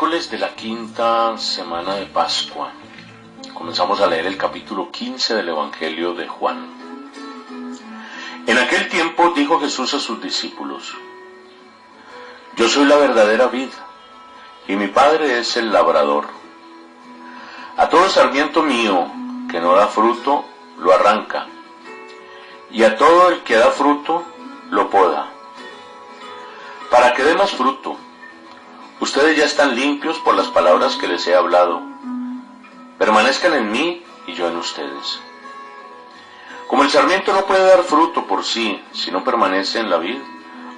Miércoles de la quinta semana de Pascua. Comenzamos a leer el capítulo 15 del Evangelio de Juan. En aquel tiempo dijo Jesús a sus discípulos: Yo soy la verdadera vid, y mi Padre es el labrador. A todo sarmiento mío que no da fruto, lo arranca, y a todo el que da fruto, lo poda, para que dé más fruto. Ustedes ya están limpios por las palabras que les he hablado. Permanezcan en mí y yo en ustedes. Como el sarmiento no puede dar fruto por sí si no permanece en la vid,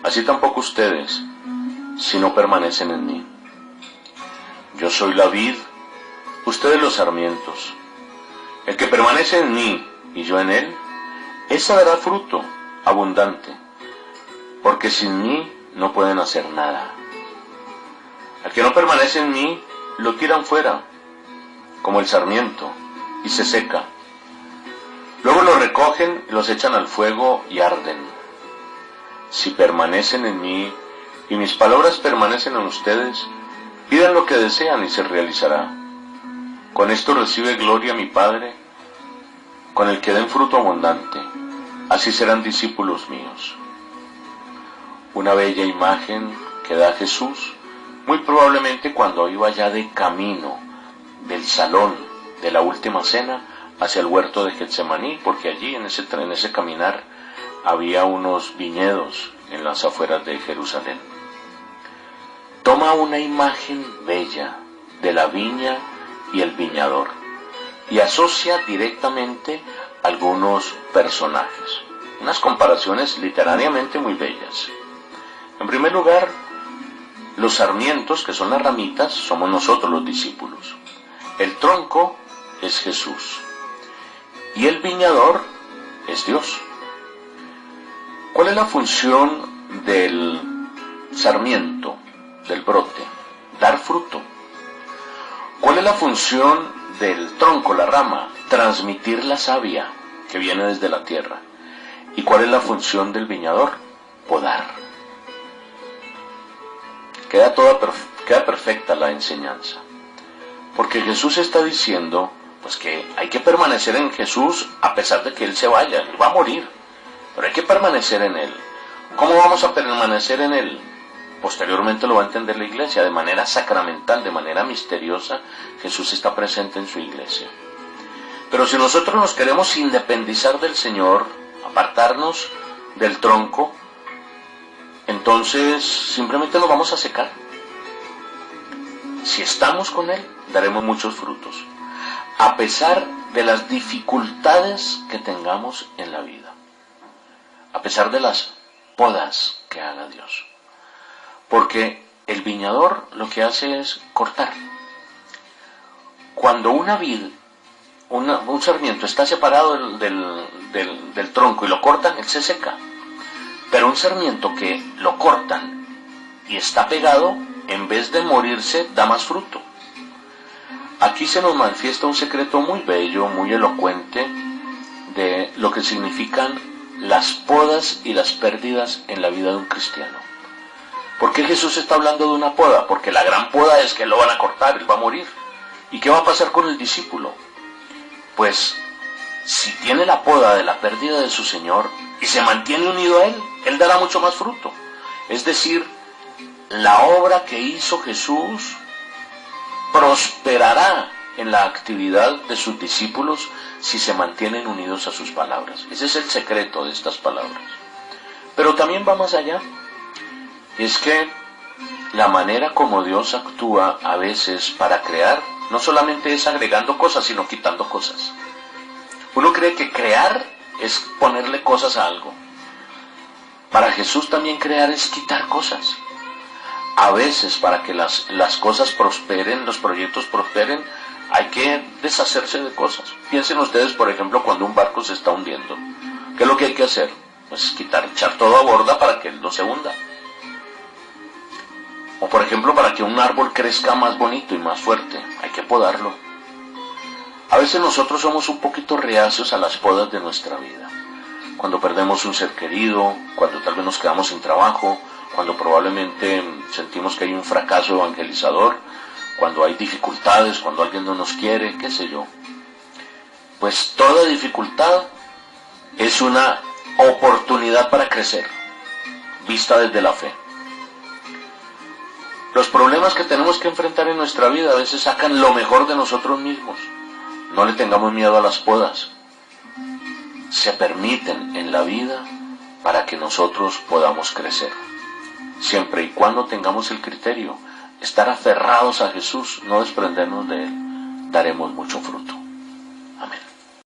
así tampoco ustedes si no permanecen en mí. Yo soy la vid, ustedes los sarmientos. El que permanece en mí y yo en él, ese dará fruto abundante, porque sin mí no pueden hacer nada. Al que no permanece en mí, lo tiran fuera, como el sarmiento, y se seca. Luego lo recogen y los echan al fuego y arden. Si permanecen en mí, y mis palabras permanecen en ustedes, pidan lo que desean y se realizará. Con esto recibe gloria mi Padre, con el que den fruto abundante. Así serán discípulos míos. Una bella imagen que da Jesús, muy probablemente cuando iba ya de camino del salón de la última cena hacia el huerto de Getsemaní, porque allí en ese caminar había unos viñedos en las afueras de Jerusalén. Toma una imagen bella de la viña y el viñador y asocia directamente algunos personajes. Unas comparaciones literariamente muy bellas. En primer lugar, los sarmientos, que son las ramitas, somos nosotros los discípulos. El tronco es Jesús. Y el viñador es Dios. ¿Cuál es la función del sarmiento, del brote? Dar fruto. ¿Cuál es la función del tronco, la rama? Transmitir la savia que viene desde la tierra. ¿Y cuál es la función del viñador? Podar. Queda perfecta la enseñanza. Porque Jesús está diciendo pues que hay que permanecer en Jesús a pesar de que Él se vaya, Él va a morir, pero hay que permanecer en Él. ¿Cómo vamos a permanecer en Él? Posteriormente lo va a entender la iglesia, de manera sacramental, de manera misteriosa. Jesús está presente en su iglesia. Pero si nosotros nos queremos independizar del Señor, apartarnos del tronco, entonces simplemente nos vamos a secar. Si estamos con Él, daremos muchos frutos, a pesar de las dificultades que tengamos en la vida, a pesar de las podas que haga Dios. Porque el viñador lo que hace es cortar. Cuando una vid, un sarmiento está separado del tronco y lo cortan, él se seca. Pero un sarmiento que lo cortan y está pegado, en vez de morirse, da más fruto. Aquí se nos manifiesta un secreto muy bello, muy elocuente, de lo que significan las podas y las pérdidas en la vida de un cristiano. ¿Por qué Jesús está hablando de una poda? Porque la gran poda es que lo van a cortar, él va a morir. ¿Y qué va a pasar con el discípulo? Pues, si tiene la poda de la pérdida de su Señor y se mantiene unido a Él, Él dará mucho más fruto. Es decir, la obra que hizo Jesús prosperará en la actividad de sus discípulos si se mantienen unidos a sus palabras. Ese es el secreto de estas palabras. Pero también va más allá. Y es que la manera como Dios actúa a veces para crear, no solamente es agregando cosas, sino quitando cosas. Uno cree que crear es ponerle cosas a algo. Para Jesús también crear es quitar cosas. A veces para que las cosas prosperen, los proyectos prosperen, hay que deshacerse de cosas. Piensen ustedes, por ejemplo, cuando un barco se está hundiendo. ¿Qué es lo que hay que hacer? Pues echar todo a borda para que él no se hunda. O por ejemplo, para que un árbol crezca más bonito y más fuerte, hay que podarlo. A veces nosotros somos un poquito reacios a las podas de nuestra vida. Cuando perdemos un ser querido, cuando tal vez nos quedamos sin trabajo, cuando probablemente sentimos que hay un fracaso evangelizador, cuando hay dificultades, cuando alguien no nos quiere, qué sé yo. Pues toda dificultad es una oportunidad para crecer, vista desde la fe. Los problemas que tenemos que enfrentar en nuestra vida a veces sacan lo mejor de nosotros mismos. No le tengamos miedo a las podas. Se permiten en la vida para que nosotros podamos crecer. Siempre y cuando tengamos el criterio, estar aferrados a Jesús, no desprendernos de Él, daremos mucho fruto. Amén.